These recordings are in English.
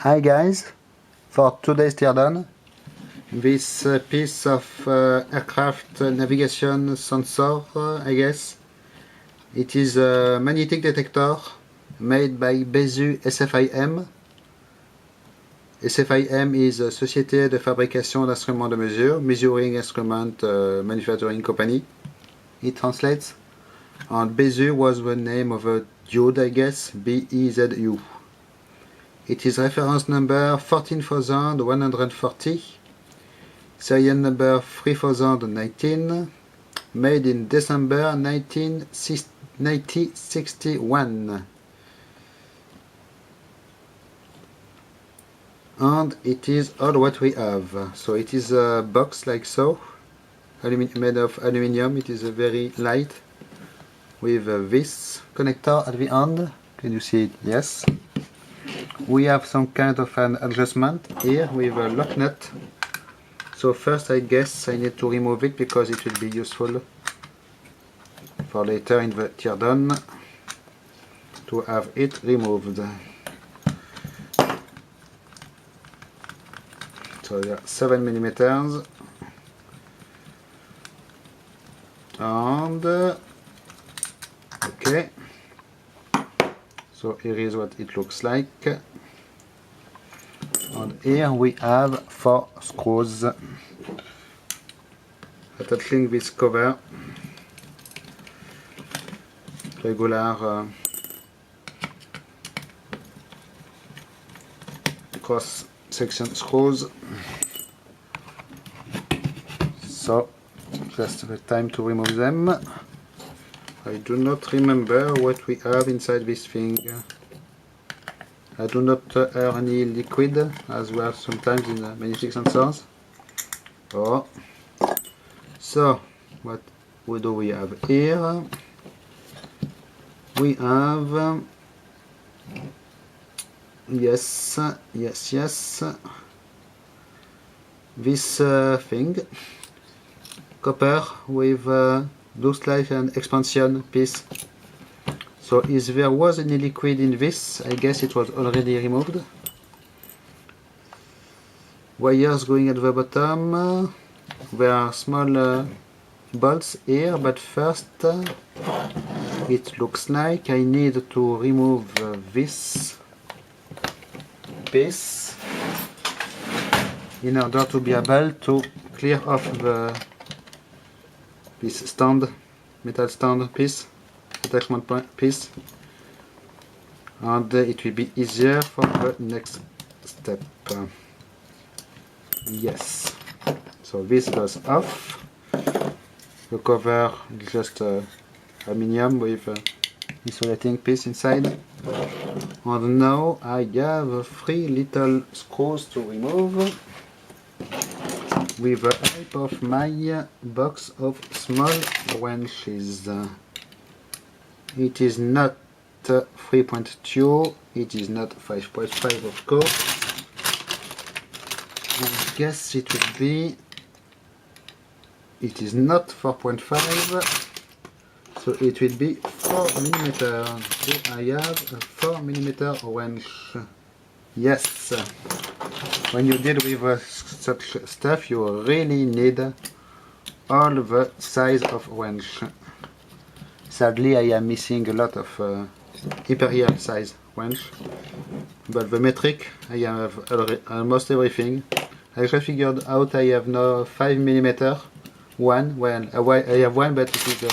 Hi guys, for today's teardown, this piece of aircraft navigation sensor, I guess. It is a magnetic detector made by Bezu SFIM. SFIM is a Société de Fabrication d'Instruments de Mesure, Measuring Instrument Manufacturing Company. It translates, and Bezu was the name of a diode, I guess, BEZU. It is reference number 14140, serial number 3019, made in December 1961. And it is all what we have. So it is a box like so, made of aluminium. It is very light, with this connector at the end. Can you see it? Yes. We have some kind of an adjustment here with a lock nut. So first I guess I need to remove it because it will be useful for later in the teardown to have it removed. So there are 7 millimeters, and okay, so here is what it looks like. And here we have 4 screws attaching this cover, regular cross section screws. So just the time to remove them. I do not remember what we have inside this thing. I do not air any liquid, as well sometimes in magnetic sensors. Oh. So, what do we have here? We have, yes, this thing, copper with looks like an expansion piece. So if there was any liquid in this, I guess it was already removed. Wires going at the bottom. There are small bolts here, but first it looks like I need to remove this piece in order to be able to clear off this stand, metal stand piece, attachment piece, and it will be easier for the next step. Yes, so this goes off. The cover is just aluminium with insulating piece inside, and now I have 3 little screws to remove with the help of my box of small wrenches. It is not 3.2, it is not 5.5 of course. I guess it would be, it is not 4.5, so it will be 4 millimeter. So I have a 4 millimeter wrench. Yes, when you deal with such stuff, you really need all the size of wrench. Sadly, I am missing a lot of imperial size wrench, but the metric, I have almost everything. I just figured out I have now 5 millimeter one. Well, I have one, but it is a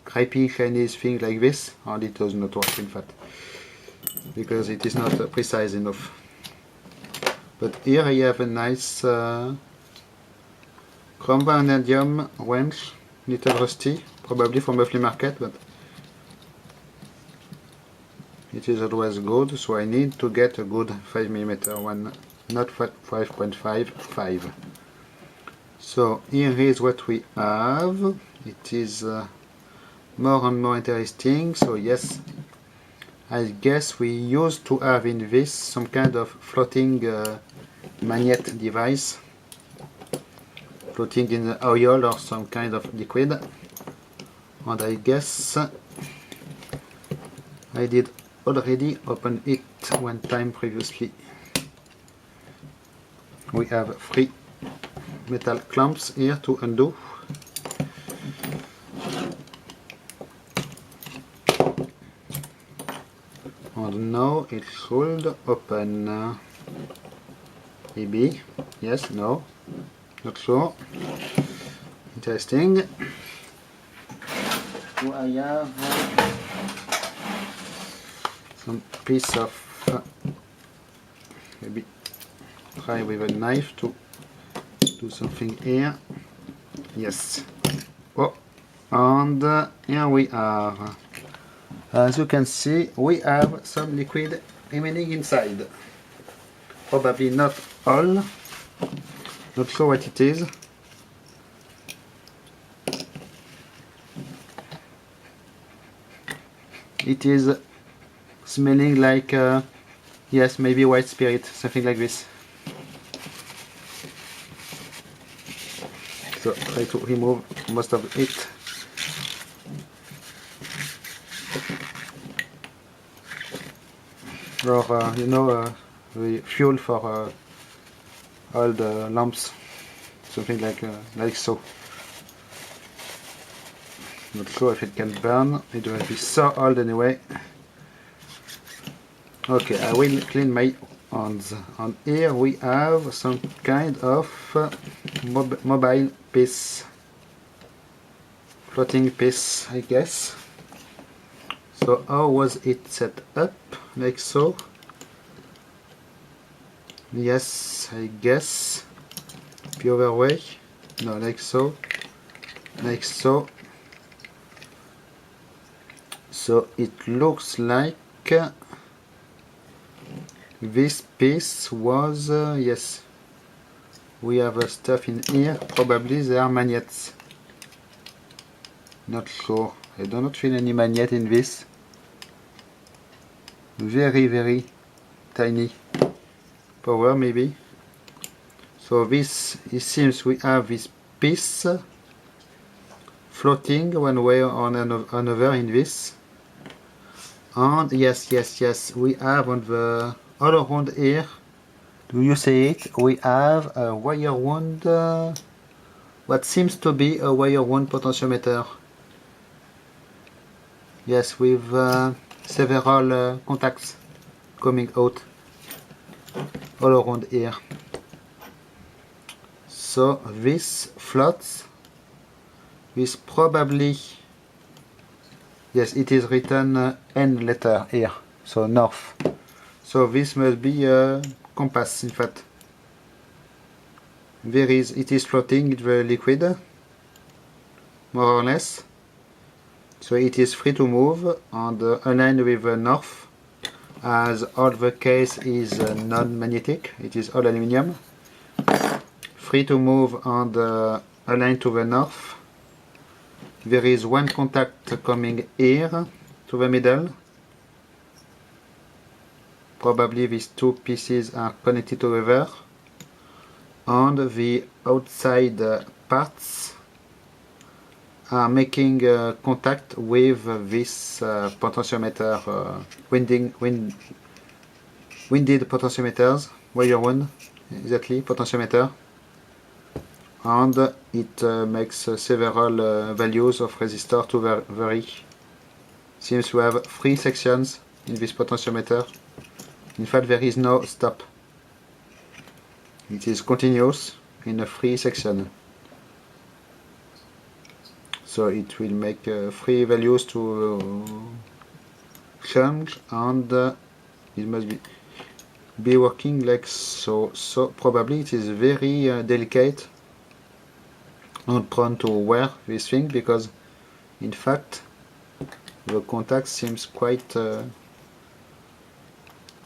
crappy Chinese thing like this, and it does not work in fact, because it is not precise enough. But here I have a nice chrome vanadium wrench, little rusty, probably from the flea market, but it is always good, so I need to get a good 5 millimeter one, not 5.55. So here is what we have. It is more and more interesting. So yes, I guess we used to have in this some kind of floating magnet device, floating in oil or some kind of liquid, and I guess I did already open it one time previously. we have 3 metal clamps here to undo. And now it should open. Maybe. Yes, no. Not sure. Interesting. So I have some piece of maybe try with a knife to do something here. Yes. Oh, and here we are. As you can see, we have some liquid remaining inside. Probably not all. Not sure what it is. It is smelling like, yes, maybe white spirit, something like this. So try to remove most of it. Or, you know, the fuel for all the lamps, something like so. Not sure if it can burn. It will be so old anyway. Okay, I will clean my hands. And here we have some kind of mobile piece, floating piece, I guess. So how was it set up? Like so. Yes, I guess. The other way. No, like so. Like so. So it looks like this piece was, yes, we have stuff in here, probably they are magnets. Not sure, I do not feel any magnet in this. Very, very tiny power maybe. So this, it seems we have this piece floating one way or another in this. And yes, we have on the all around here, do you see it? We have a wire wound, what seems to be a wire wound potentiometer. Yes, with several contacts coming out all around here. So this floats. This probably, yes, it is written N letter here, so north. So this must be a compass, in fact. It is floating in the liquid, more or less. So it is free to move and aligned with the north, as all the case is non-magnetic, it is all aluminium. Free to move and aligned to the north. There is one contact coming here to the middle. Probably these two pieces are connected together. And the outside parts are making contact with this potentiometer, winded potentiometers, wire wound, exactly, potentiometer. And it makes several values of resistor to vary. Seems to have 3 sections in this potentiometer. In fact, there is no stop. It is continuous in a 3 section. So it will make 3 values to change, and it must be working like so. So probably it is very delicate. Not prone to wear this thing, because in fact the contact seems quite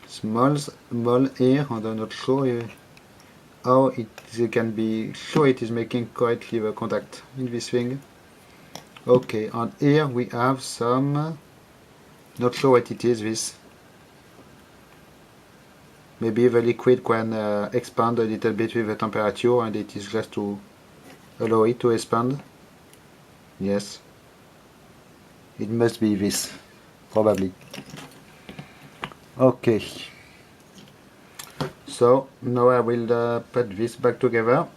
small here, and I'm not sure how it can be sure it is making correctly the contact in this thing. Okay, and here we have some, not sure what it is, this. Maybe the liquid can expand a little bit with the temperature, and it is just to allow it to expand. Yes, it must be this, probably. Okay, So now I will put this back together.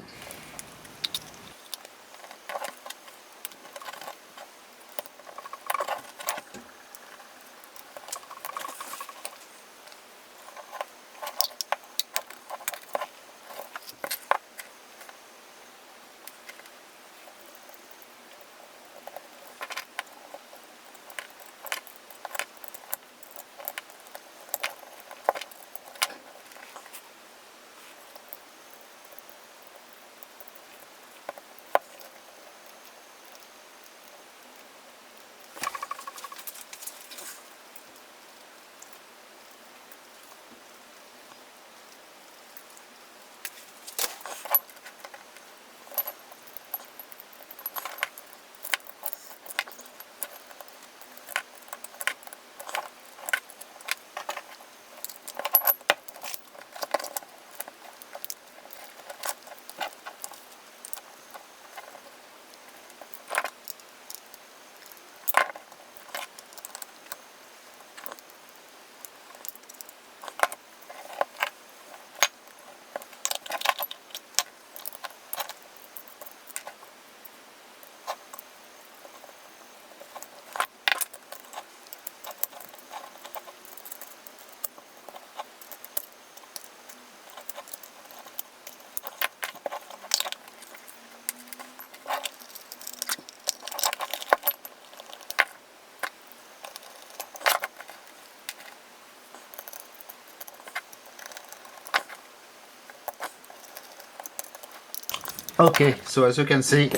Okay, so as you can see,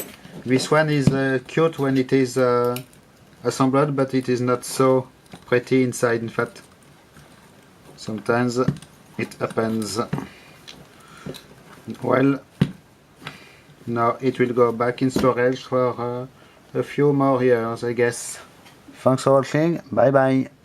this one is cute when it is assembled, but it is not so pretty inside. In fact, sometimes it happens. Well, now it will go back in storage for a few more years, I guess. Thanks for watching, bye bye.